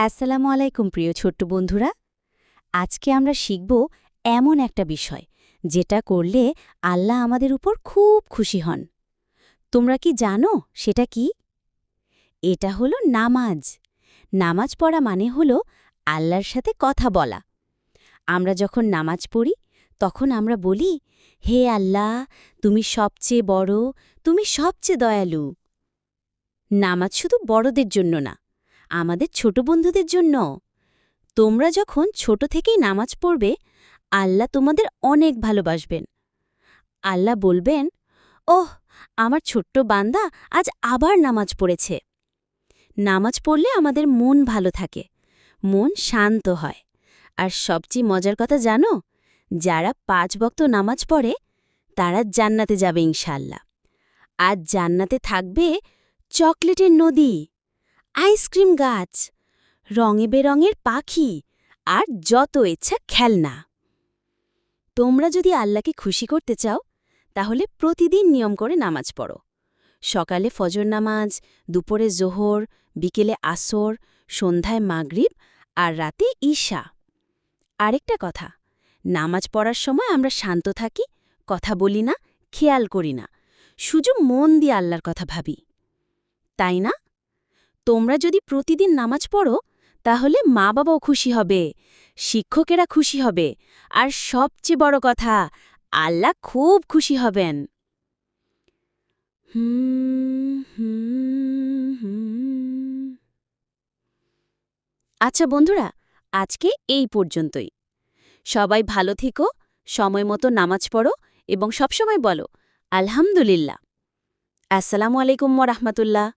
আসসালামু আলাইকুম প্রিয় ছোট্ট বন্ধুরা। আজকে আমরা শিখব এমন একটা বিষয় যেটা করলে আল্লাহ আমাদের উপর খুব খুশি হন। তোমরা কি জানো সেটা কি? এটা হলো নামাজ। নামাজ পড়া মানে হলো আল্লাহর সাথে কথা বলা। আমরা যখন নামাজ পড়ি তখন আমরা বলি, হে আল্লাহ, তুমি সবচেয়ে বড়, তুমি সবচেয়ে দয়ালু। নামাজ শুধু বড়দের জন্য না, আমাদের ছোট বন্ধুদের জন্য। তোমরা যখন ছোট থেকেই নামাজ পড়বে, আল্লাহ তোমাদের অনেক ভালোবাসবেন। আল্লাহ বলবেন, ওহ, আমার ছোট্ট বান্দা আজ আবার নামাজ পড়েছে। নামাজ পড়লে আমাদের মন ভালো থাকে, মন শান্ত হয়। আর সবচেয়ে মজার কথা জানো, যারা 5 ওয়াক্ত নামাজ পড়ে তারা জান্নাতে যাবে ইনশাআল্লাহ। আজ জান্নাতে থাকবে চকলেটের নদী, আইসক্রিম গাছ, রঙে বেরঙের পাখি আর যত ইচ্ছা খেলনা। তোমরা যদি আল্লাহকে খুশি করতে চাও তাহলে প্রতিদিন নিয়ম করে নামাজ পড়ো। সকালে ফজর নামাজ, দুপুরে জোহর, বিকেলে আসর, সন্ধ্যায় মাগরিব আর রাতে ঈশা। আরেকটা কথা, নামাজ পড়ার সময় আমরা শান্ত থাকি, কথা বলি না, খেয়াল করি না, শুধু মন দিয়ে আল্লাহর কথা ভাবি, তাই না? তোমরা যদি প্রতিদিন নামাজ পড়ো তাহলে মা বাবাও খুশি হবে, শিক্ষকেরা খুশি হবে, আর সবচেয়ে বড় কথা, আল্লাহ খুব খুশি হবেন। আচ্ছা বন্ধুরা, আজকে এই পর্যন্তই। সবাই ভালো থেকো, সময় মতো নামাজ পড়ো এবং সবসময় বলো আলহামদুলিল্লাহ। আসসালামু আলাইকুম ওয়া রাহমাতুল্লাহ।